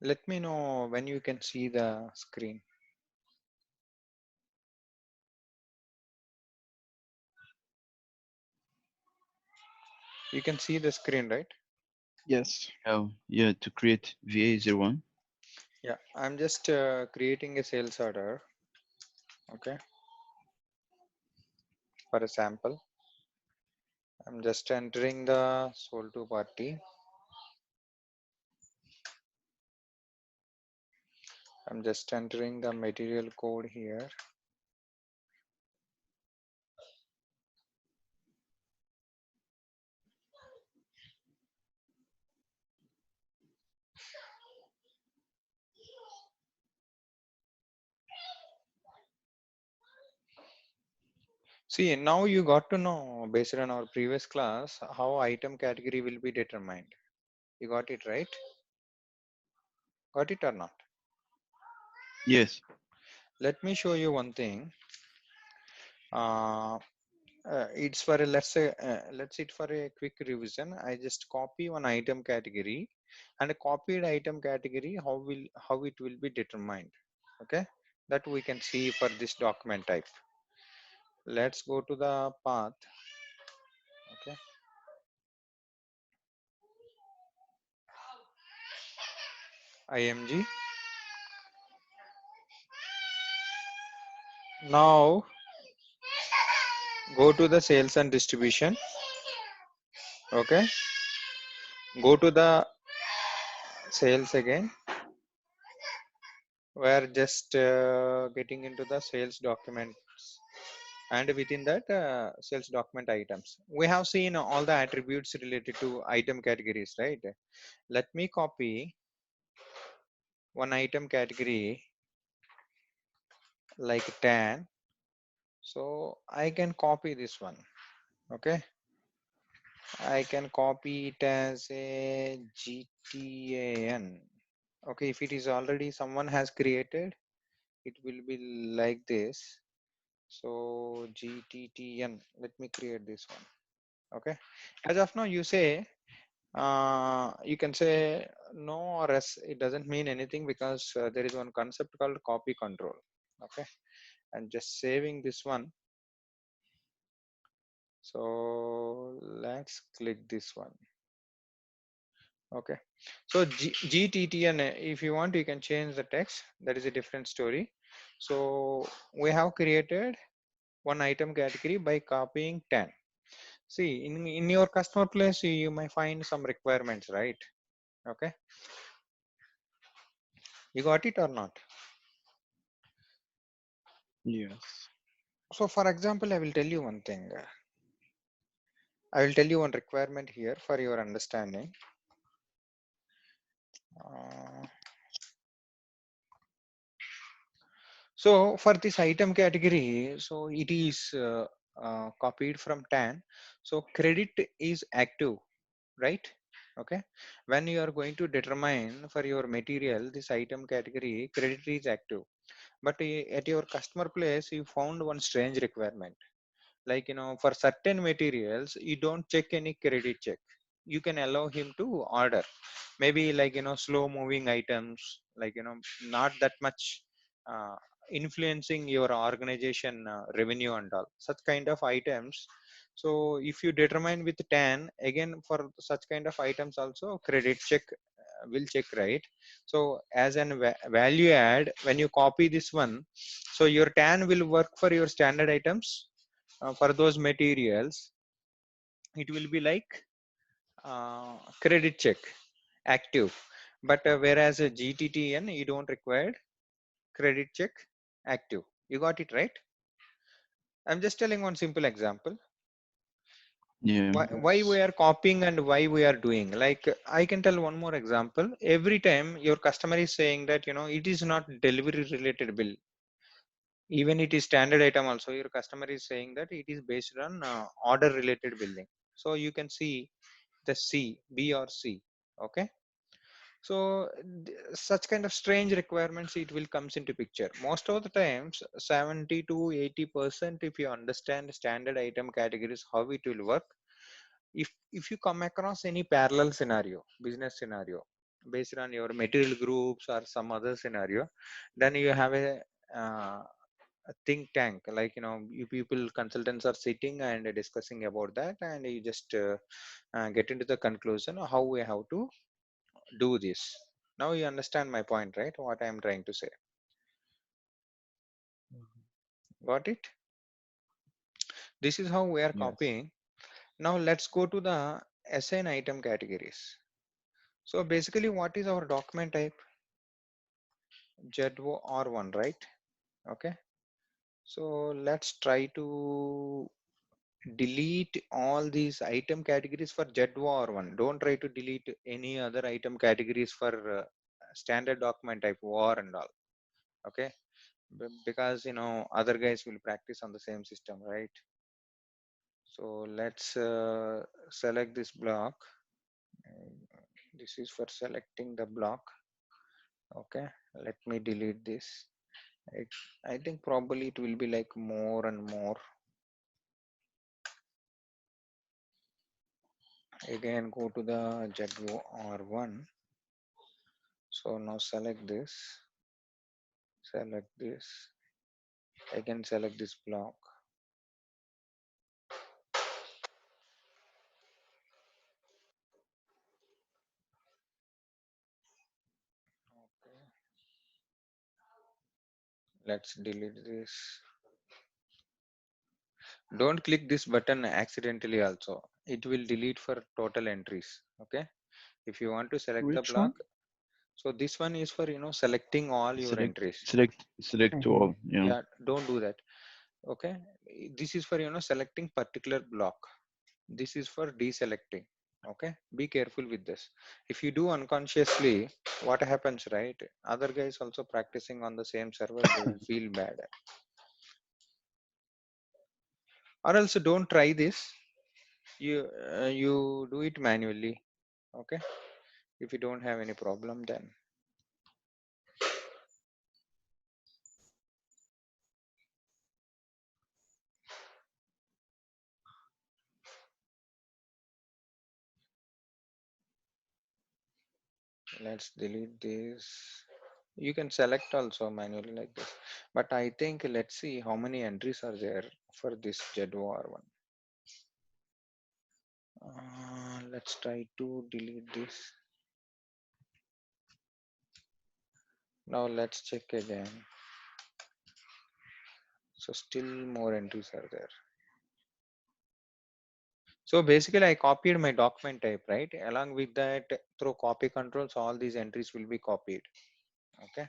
Let me know when you can see the screen. You can see the screen, right? Yes. Oh, yeah, to create VA01. Yeah, I'm just creating a sales order, okay, for a sample. I'm just entering the sold to party. I'm just entering the material code here. See, now you got to know based on our previous class how item category will be determined. You got it right? Got it or not? Yes. Let me show you one thing. Uh, it's for a let's it for a quick revision. I just copy one item category, and a copied item category how it will be determined. Okay, that we can see for this document type. Let's go to the path. Okay, img. Now go to the sales and distribution. Okay, go to the sales again. We're just getting into the sales documents, and within that sales document items we have seen all the attributes related to item categories, right? Let me copy one item category like tan, so I can copy this one. Okay, I can copy it as a gtan. Okay, if it is already someone has created, it will be like this. So gttn, let me create this one. Okay, as of now you say, you can say no or yes, it doesn't mean anything because there is one concept called copy control. Okay, and just saving this one. So let's click this one. Okay, so gttn, if you want you can change the text, that is a different story. So we have created one item category by copying 10. See, in your customer place you may find some requirements, right? Okay, you got it or not? Yes. So for example, I will tell you one thing. I will tell you one requirement here for your understanding. Uh, so for this item category, so it is copied from TAN. So credit is active, right? Okay. When you are going to determine for your material, this item category, credit is active. But at your customer place, you found one strange requirement. Like, for certain materials you don't check any credit check, you can allow him to order. Maybe like, slow moving items, like, not that much uh, influencing your organization revenue and all such kind of items. So if you determine with 10 again for such kind of items also credit check will check, right? So as an value add, when you copy this one, so your tan will work for your standard items. For those materials it will be like credit check active. But whereas a gttn you don't require credit check active. You got it right? I'm just telling one simple example. Yeah. Why we Yes. are copying and why we are doing, like, I can tell one more example. Every time your customer is saying that, it is not delivery related bill, even it is standard item also, your customer is saying that it is based on order related billing. So you can see the C, B or C. Okay. So such kind of strange requirements it will comes into picture. Most of the times, 70 to 80%, if you understand standard item categories, how it will work. If you come across any parallel scenario, business scenario, based on your material groups or some other scenario, then you have uh, a think tank, like you people consultants are sitting and discussing about that, and you just get into the conclusion of how we have to do this. Now you understand my point, right? What I am trying to say. Got it? This is how we are Yes. copying. Now let's go to the assign item categories. So basically, what is our document type? ZOR1, right? Okay. So let's try to delete all these item categories for ZOR1. Don't try to delete any other item categories for standard document type war and all. Okay. Because other guys will practice on the same system, right? So let's select this block. This is for selecting the block. Okay, let me delete this. I think probably it will be like more and more. Again, go to the ZOR1. So now select this, select this. Again, select this block. Okay. Let's delete this. Don't click this button accidentally also. It will delete for total entries. Okay. If you want to select the Which one? block, so this one is for selecting all your Select, entries. select Mm-hmm. all. Yeah. Yeah, don't do that. Okay, this is for selecting particular block. This is for deselecting. Okay, be careful with this. If you do unconsciously, what happens, right? Other guys also practicing on the same server, they will feel bad. Or else don't try this. You do it manually. Okay, if you don't have any problem, then let's delete this. You can select also manually like this, but I think let's see how many entries are there for this ZOR1. Let's try to delete this. Now let's check again. So still more entries are there. So basically I copied my document type, right? Along with that, through copy controls, all these entries will be copied. Okay.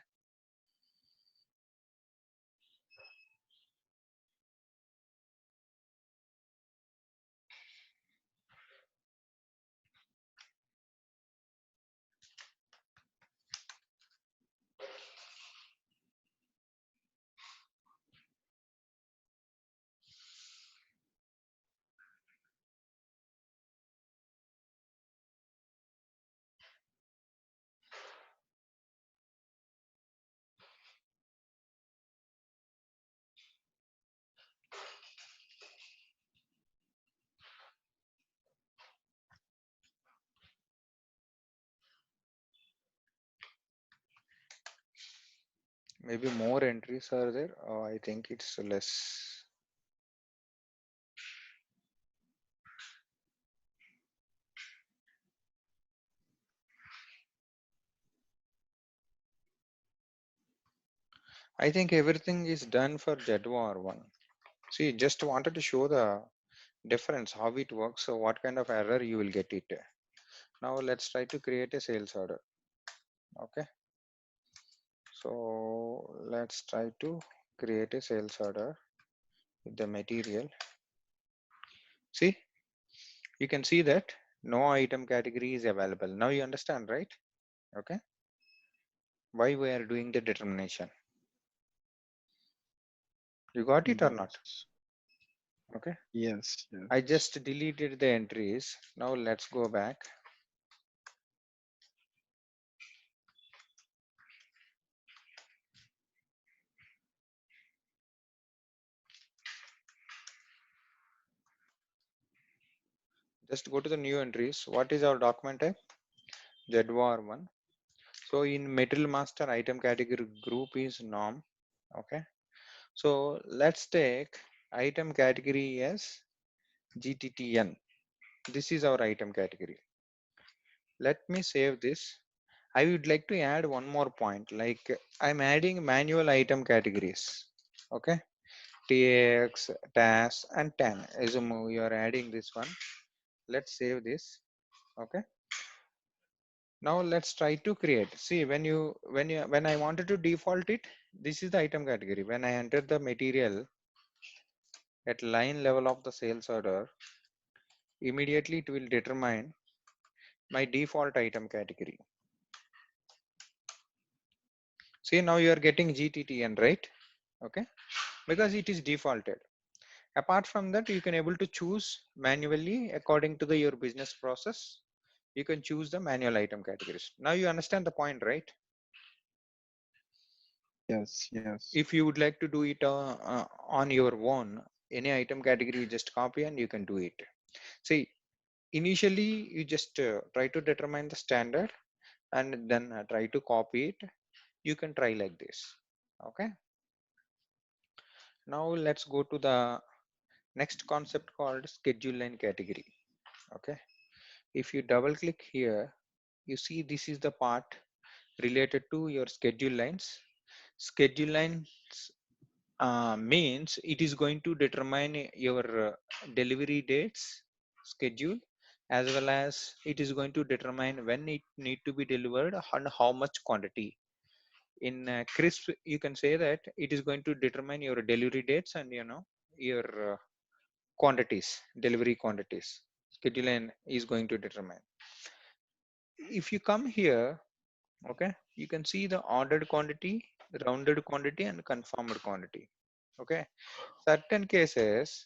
Maybe more entries are there. I think it's less. I think everything is done for ZOR1. See, just wanted to show the difference, how it works. So what kind of error you will get it. Now let's try to create a sales order. Okay. So let's try to create a sales order with the material. See, you can see that no item category is available. Now you understand, right? Okay. Why we are doing the determination. You got it or not? Yes. Okay. Yes. I Yes. just deleted the entries. Now let's go back. Just go to the new entries. What is our document type? ZOR1. So in Material Master, item category group is norm. Okay. So let's take item category as GTTN. This is our item category. Let me save this. I would like to add one more point, like I'm adding manual item categories. Okay. TX, TAS, and TAN. Assume you are adding this one. Let's save this. Okay. Now let's try to create. See, when I wanted to default it, this is the item category. When I enter the material at line level of the sales order, immediately it will determine my default item category. See, now you are getting GTTN, right? Okay, because it is defaulted. Apart from that, you can able to choose manually according to the your business process. You can choose the manual item categories. Now you understand the point, right? Yes. Yes. If you would like to do it on your own, any item category you just copy and you can do it. See, initially you just try to determine the standard and then try to copy it. You can try like this. Okay, now let's go to the next concept called schedule line category. Okay, if you double click here, you see this is the part related to your schedule lines. Schedule lines means it is going to determine your delivery dates schedule, as well as it is going to determine when it need to be delivered and how much quantity. In crisp, you can say that it is going to determine your delivery dates and your quantities, delivery quantities. Schedule line is going to determine. If you come here, okay, you can see the ordered quantity, rounded quantity, and confirmed quantity. Okay, certain cases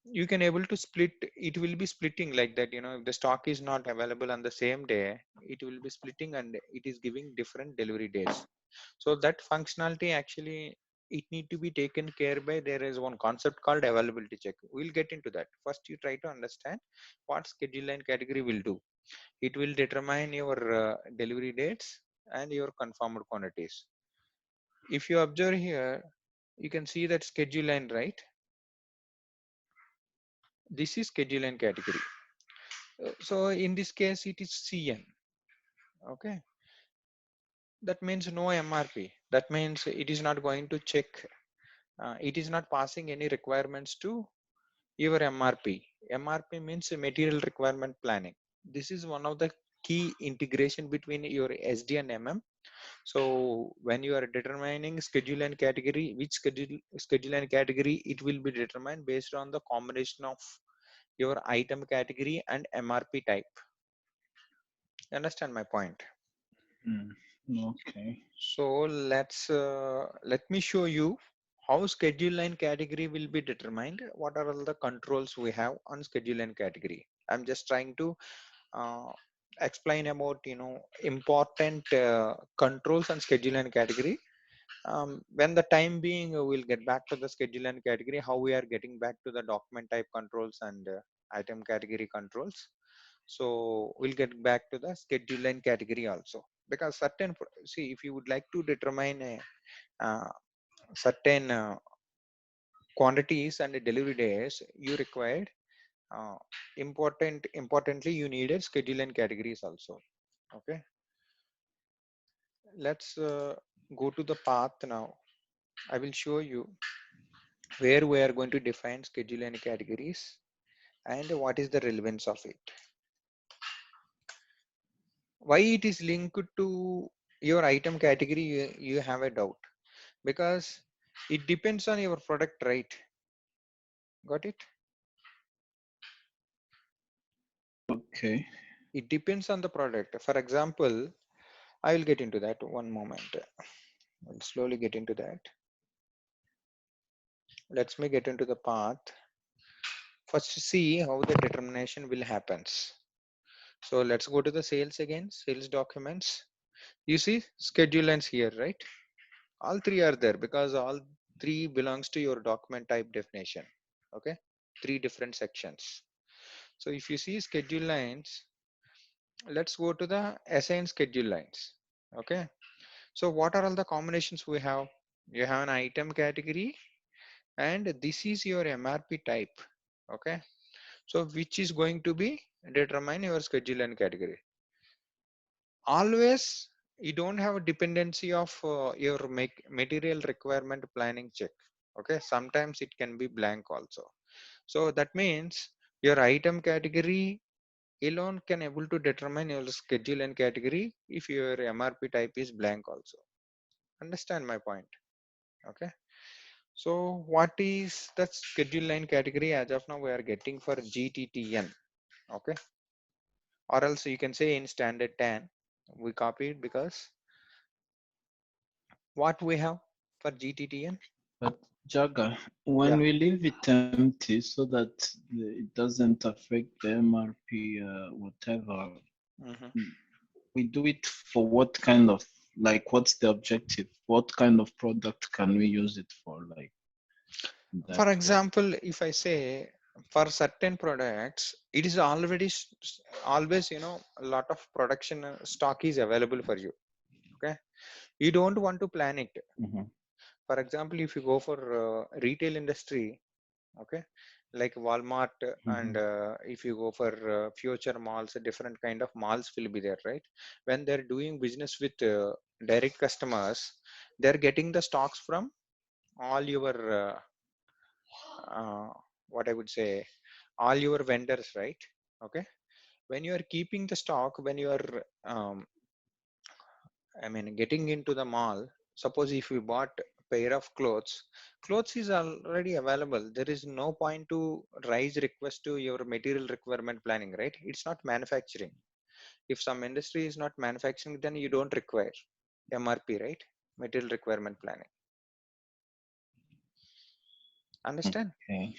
you can able to split. It will be splitting like that. If the stock is not available on the same day, it will be splitting and it is giving different delivery dates. So that functionality actually it need to be taken care by. There is one concept called availability check. We'll get into that. First you try to understand what schedule line category will do. It will determine your delivery dates and your confirmed quantities. If you observe here, you can see that schedule line, right? This is schedule line category. So in this case, it is CN. Okay, that means no MRP. That means it is not going to check. It is not passing any requirements to your MRP. MRP means material requirement planning. This is one of the key integration between your SD and MM. So when you are determining schedule and category, which schedule and category, it will be determined based on the combination of your item category and MRP type. Understand my point? Mm. Okay. So let me show you how schedule line category will be determined. What are all the controls we have on schedule line category? I'm just trying to uh, explain about important controls on schedule line category. When the time being, we'll get back to the schedule and category, how we are getting back to the document type controls and item category controls. So we'll get back to the schedule and category also, because see, if you would like to determine a certain quantities and delivery days, you required importantly you needed schedule and categories also. Okay, let's go to the path now. I will show you where we are going to define schedule and categories and what is the relevance of it. Why it is linked to your item category, you have a doubt, because it depends on your product, right? Got it? Okay. It depends on the product. For example, I will get into that one moment. I'll slowly get into that. Let's me get into the path. First see how the determination will happens. So let's go to the sales again, sales documents. You see schedule lines here, right? All three are there because all three belongs to your document type definition. Okay, three different sections. So if you see schedule lines, let's go to the assign schedule lines. Okay, so what are all the combinations we have? You have an item category, and this is your MRP type. Okay, so which is going to be determine your schedule and category. Always you don't have a dependency of your material requirement planning check. Okay, sometimes it can be blank also. So that means your item category alone can able to determine your schedule and category if your MRP type is blank also. Understand my point? Okay, so what is the schedule line category? As of now we are getting for GTTN. Okay, or else you can say in standard 10 we copy it, because what we have for GTTN. But Jaga, when Yeah. we leave it empty so that it doesn't affect the MRP, whatever, Mhm. we do it for what kind of, like, what's the objective? What kind of product can we use it for, like, in that For way? example, if I say for certain products, it is already always, a lot of production stock is available for you. Okay, you don't want to plan it. Mhm, For example, if you go for retail industry, okay, like Walmart, and mhm. if you go for future malls, a different kind of malls will be there, right? When they're doing business with direct customers, they're getting the stocks from all your uh, what I would say, all your vendors, right? Okay, when you are keeping the stock, when you are I mean getting into the mall, suppose if you bought a pair of clothes, clothes is already available. There is no point to raise request to your material requirement planning, right? It's not manufacturing. If some industry is not manufacturing, then you don't require MRP, right? Material requirement planning. Understand? Okay.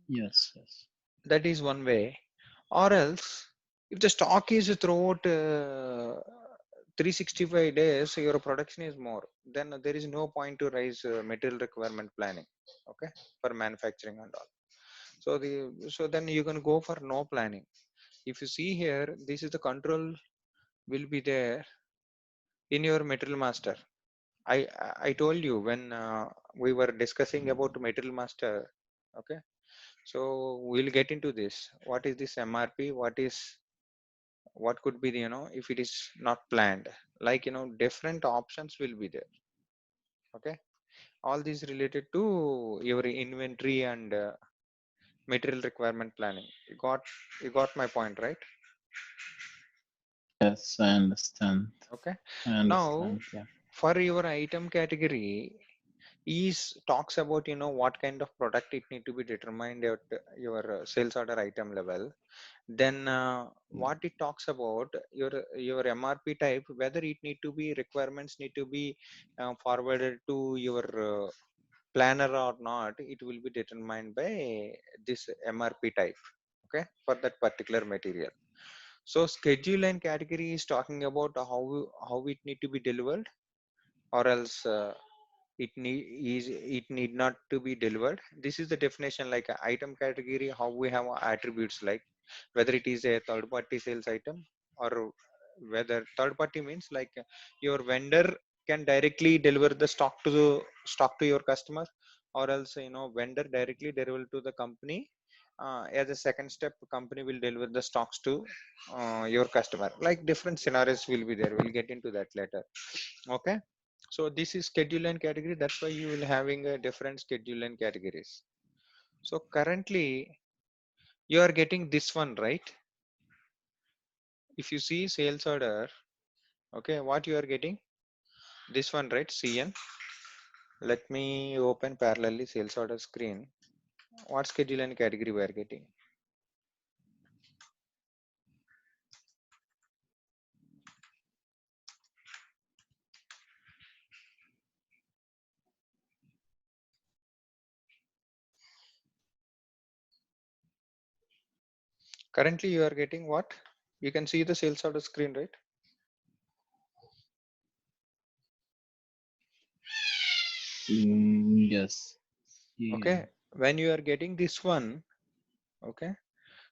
Yes, yes. That is one way. Or else, if the stock is throughout 365 days, your production is more, then there is no point to raise material requirement planning, okay, for manufacturing and all. So then you can go for no planning. If you see here, this is the control will be there in your material master. I told you when we were discussing about material master. Okay, so we'll get into this. What is this MRP? What could be the, if it is not planned, like, different options will be there. Okay, all these related to your inventory and material requirement planning. You got my point, right? Yes, I understand. Okay, I now understand. Yeah. for your item category is talks about, what kind of product it need to be determined at your sales order item level. Then what it talks about your MRP type, whether it need to be requirements need to be forwarded to your planner or not, it will be determined by this MRP type. Okay, for that particular material. So schedule and category is talking about how it need to be delivered, or else it need not to be delivered. This is the definition, like a item category, how we have attributes, like whether it is a third party sales item, or whether third party means like your vendor can directly deliver the stock to your customer, or else, vendor directly deliver to the company. As a second step, company will deliver the stocks to your customer. Like different scenarios will be there, we'll get into that later. Okay, so this is schedule and category. That's why you will having a different schedule and categories. So currently you are getting this one, right? If you see sales order, okay, what you are getting? This one, right? CN. Let me open parallelly sales order screen. What schedule and category we are getting? Currently you are getting what? You can see the sales order screen, right? Yes. Yeah. Okay. When you are getting this one, okay.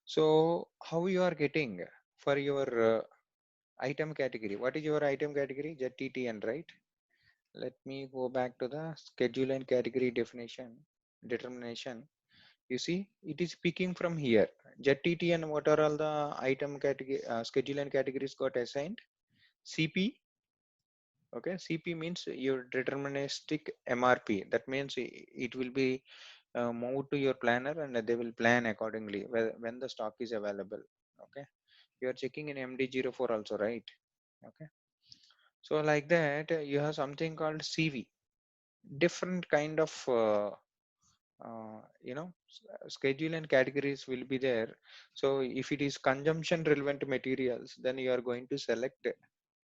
So how you are getting for your item category. What is your item category? ZTTN, right? Let me go back to the schedule and category definition determination. You see, it is picking from here. ZTTN, what are all the item category, schedule and categories got assigned? CP. Okay, CP means your deterministic MRP. That means it will be moved to your planner and they will plan accordingly when the stock is available. Okay, you are checking in MD04 also, right? Okay, so like that, you have something called CV, different kind of schedule and categories will be there. So if it is consumption relevant materials, then you are going to select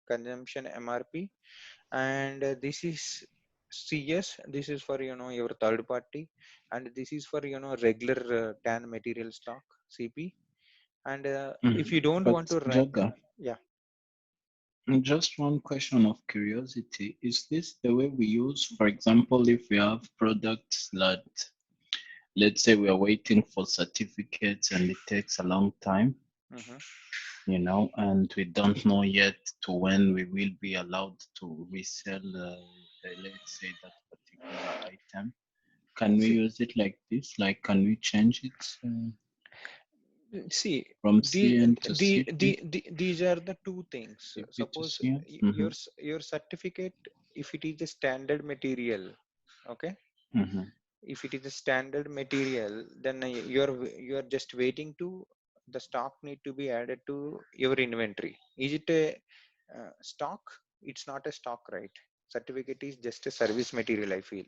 consumption MRP, and this is CS. This is for your third party, and this is for regular TAN material stock, CP. And if you don't But want to write, Jaga, yeah. just one question of curiosity. Is this the way we use, for example, if we have products that, let's say we are waiting for certificates and it takes a long time, Mhm. and we don't know yet to when we will be allowed to resell, let's say, that particular item. Can we See, use it like this? Like, can we change it see, from the, CN to CP, these are the two things. CP to Suppose CN? your certificate, if it is a standard material, okay, Mm-hmm. if it is a standard material, then you're just waiting to the stock need to be added to your inventory. Is it a stock? It's not a stock, right? Certificate is just a service material, I feel.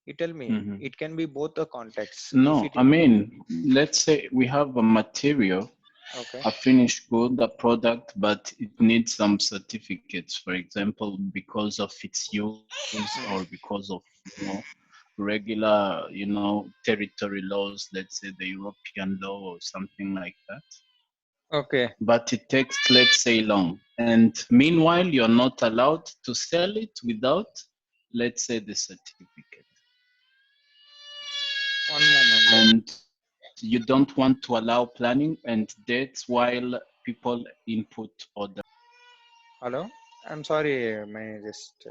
You tell me, Mm-hmm. it can be both the contexts. If No, it I mean, let's say we have a material, okay. a finished good, a product, but it needs some certificates, for example, because of its use or Mhm. because of, regular, territory laws, let's say the European law or something like that. Okay. But it takes, let's say, long. And meanwhile, you're not allowed to sell it without, let's say, the certificate. One moment. And you don't want to allow planning and dates while people input order. Hello. I'm sorry. May I just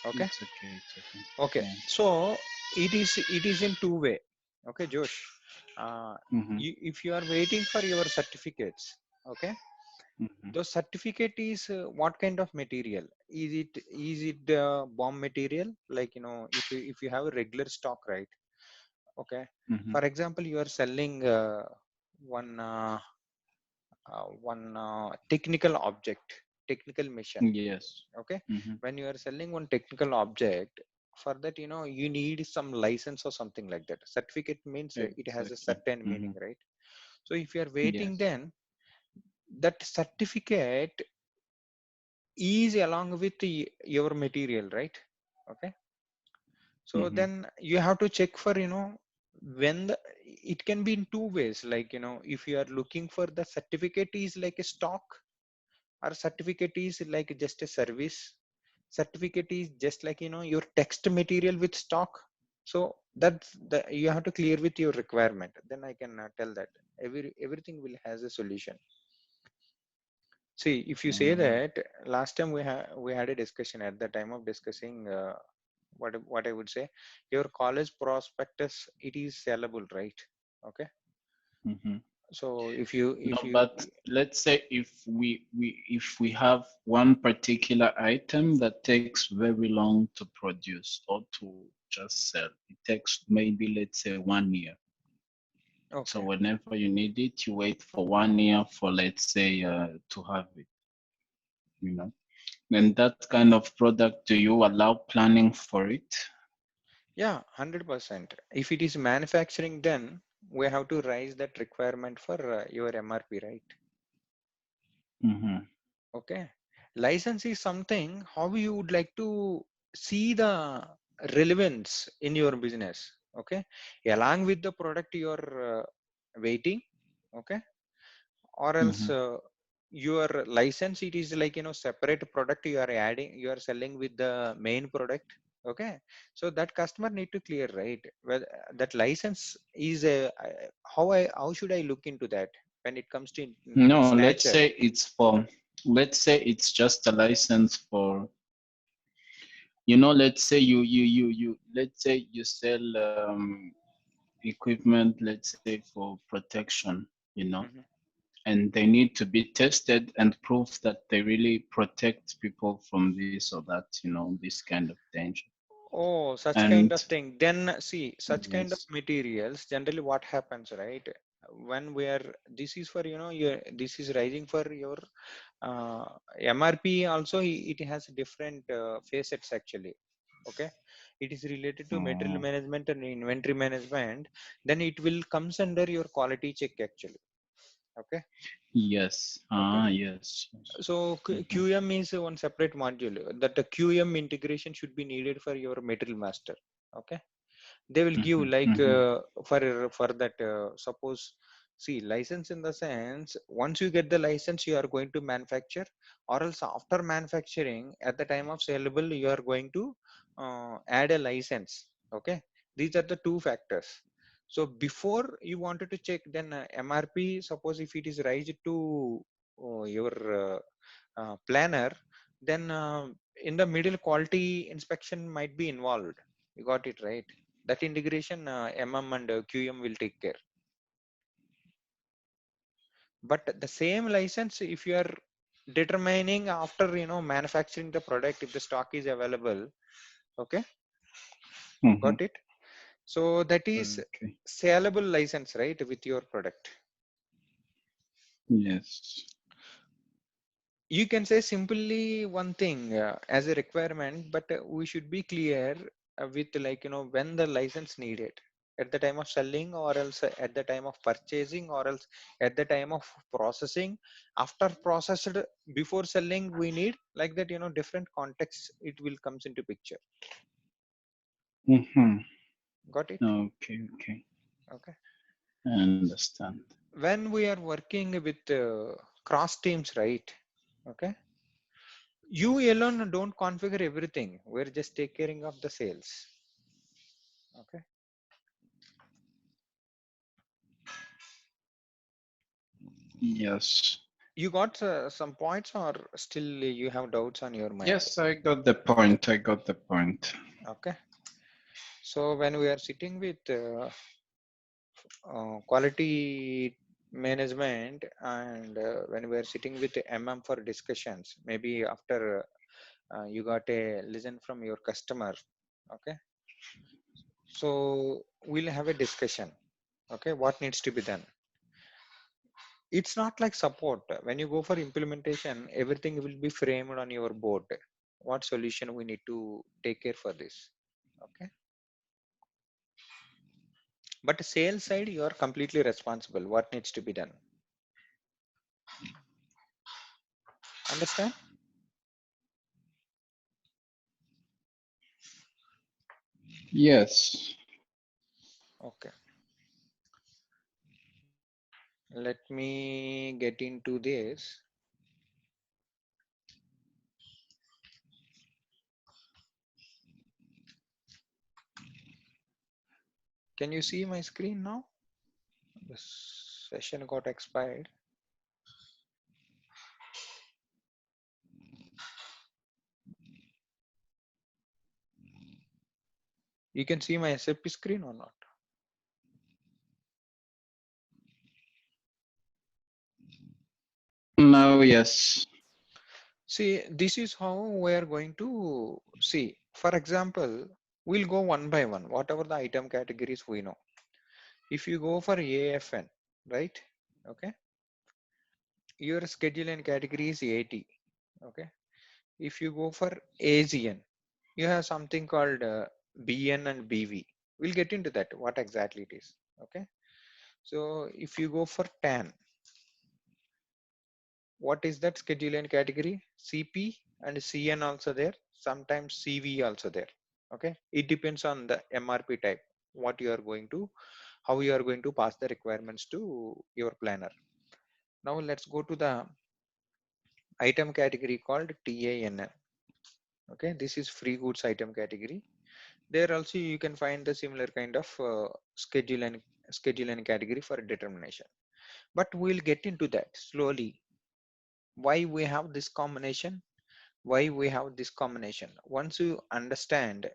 okay. It's okay. It's okay. Okay. Yeah. So it is in two way. Okay, Josh. Uh, Mm-hmm. if you are waiting for your certificates, okay, Mm-hmm. the certificate is what kind of material? Is it bomb material? Like if you have a regular stock, right? Okay. Mm-hmm. For example, you are selling one technical object, technical mission. Yes. Okay, Mm-hmm. when you are selling one technical object, for that you need some license or something like that. Certificate means it has a Exactly. certain Mm-hmm. meaning, right? So if you are waiting, Yes. then that certificate is along with your material, right? Okay, so Mm-hmm. then you have to check for when it can be in two ways, like if you are looking for the certificate is like a stock, or certificate is like just a service. Certificate is just like your text material with stock. So that's the you have to clear with your requirement, then I can tell that everything will has a solution. See, if you say Mm-hmm. that last time we had a discussion, at the time of discussing what I would say, your college prospectus, it is sellable, right? Okay, Mm-hmm. so if No, you but let's say if we have one particular item that takes very long to produce or to just sell, it takes maybe, let's say, 1 year. So okay. whenever you need it, you wait for 1 year for, let's say, to have it, you know. And that kind of product, do you allow planning for it? Yeah, 100%. If it is manufacturing, then we have to raise that requirement for your MRP, right? Mm-hmm. Okay. License is something how you would like to see the relevance in your business. Okay. Along with the product you're waiting. Okay. Or else Mm-hmm. your license, it is like separate product you are adding, you are selling with the main product. Okay, so that customer need to clear, right? Well, that license is a how should I look into that when it comes to No, let's snatcher? say it's for let's say it's just a license for, you know, let's say you let's say you sell equipment, let's say for protection, you know, Mhm. and they need to be tested and prove that they really protect people from this or that, you know, this kind of danger. Oh, such kind And of thing. Then see, such kind of yes. materials, generally what happens, right? When we are, this is for, this is rising for your uh, MRP also, it has different facets actually. Okay. It is related to material Oh, management and inventory management. Then it will comes under your quality check actually. Okay. yes. Okay. Ah, yes. Yes. So Mhm. QM is one separate module that the QM integration should be needed for your material master. Okay, they will give Mhm. like Mhm. for that suppose, see, license in the sense, once you get the license you are going to manufacture, or else after manufacturing at the time of saleable you are going to add a license. Okay, these are the two factors. So before you wanted to check, then MRP, suppose if it is raised to your planner, then in the middle quality inspection might be involved. You got it right. That integration, and QM will take care. But the same license, if you are determining after manufacturing the product, if the stock is available, okay, Mhm. got it. So that is Okay. saleable license, right, with your product. Yes. You can say simply one thing as a requirement, but we should be clear with, like, when the license needed, at the time of selling, or else at the time of purchasing, or else at the time of processing, after processed, before selling we need, like that, different contexts it will comes into picture. Mhm. Got it. Okay. Okay. Okay. I understand. When we are working with cross teams, right? Okay, you alone don't configure everything, we're just taking caring of the sales. Okay, Yes. you got some points, or still you have doubts on your mind? Yes, I got the point. I got the point. Okay, so when we are sitting with quality management, and when we are sitting with for discussions, maybe after you got a listen from your customer. Okay, so we'll have a discussion. Okay, what needs to be done? It's not like support. When you go for implementation, everything will be framed on your board. What solution we need to take care for this? Okay, but sales side you are completely responsible what needs to be done. Understand? Yes. Okay, let me get into this. Can you see my screen now? The session got expired. You can see my SAP screen or not? Now, yes. See, this is how we are going to see. For example, we'll go one by one, whatever the item categories we know. If you go for AFN, right? Okay, your schedule and category is 80. Okay, if you go for AGN, you have something called BN and BV. We'll get into that, what exactly it is. Okay, so if you go for TAN, what is that schedule and category? CP and CN also there, sometimes CV also there. Okay, it depends on the MRP type, what you are going to, how you are going to pass the requirements to your planner. Now let's go to the item category called TANN. Okay, this is free goods item category. There also you can find the similar kind of schedule and category for determination. But we'll get into that slowly. Why we have this combination? Why we have this combination? Once you understand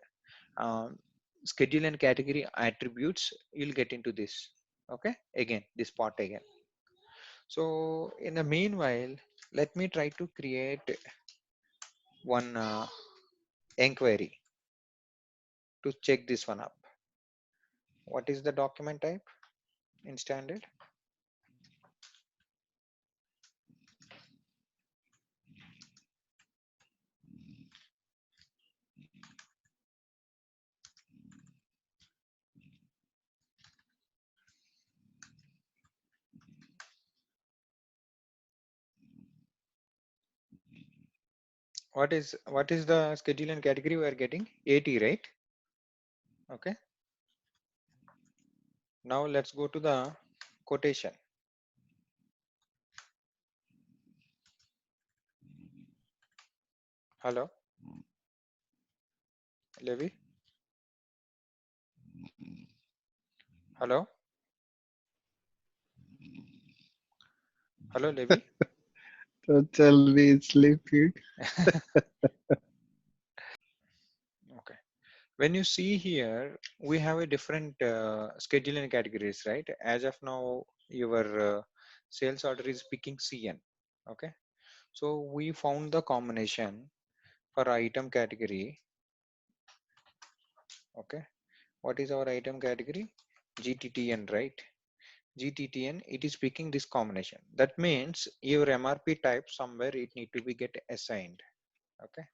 um, schedule and category attributes, you'll get into this. Okay, again, this part again. So in the meanwhile, let me try to create one inquiry to check this one up. What is the document type in standard? What is the schedule and category we are getting? 80, right? Okay. Now let's go to the quotation. Hello, Levi. Hello, hello, Levi. Don't tell me it's sleeping. Okay. When you see here, we have a different schedule and categories, right? As of now, your sales order is picking CN. Okay. So we found the combination for item category. Okay. What is our item category? GTTN, right? GTTN, it is picking this combination. That means your MRP type somewhere it need to be get assigned. Okay.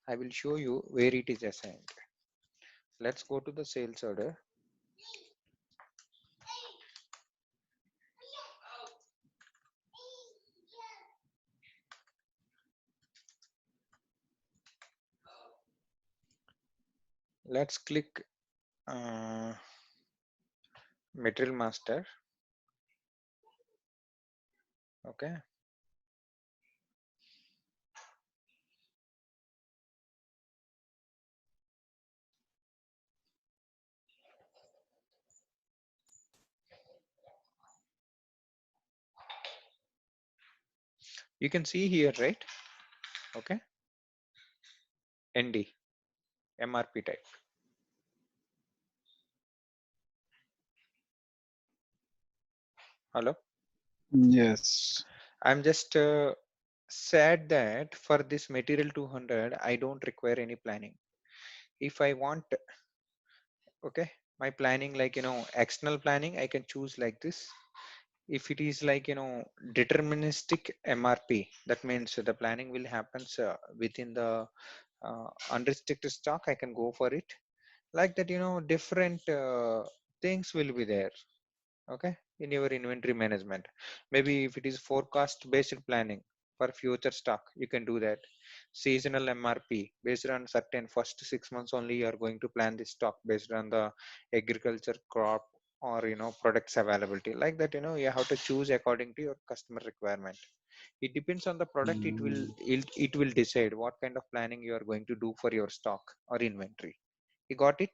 I will show you where it is assigned. Let's go to the sales order. Let's click material master. Okay. You can see here, right? Okay. ND, MRP type. Hello. Yes. I'm just sad that for this material 200, I don't require any planning. If I want, okay, my planning like, external planning, I can choose like this. If it is like, deterministic MRP, that means the planning will happen within the unrestricted stock, I can go for it. Like that, different things will be there. Okay, in your inventory management. Maybe if it is forecast based planning for future stock, you can do that. Seasonal MRP based on certain first 6 months only, you are going to plan the stock based on the agriculture crop or products availability. Like that, you have to choose according to your customer requirement. It depends on the product. It will Mm, it will decide what kind of planning you are going to do for your stock or inventory. You got it?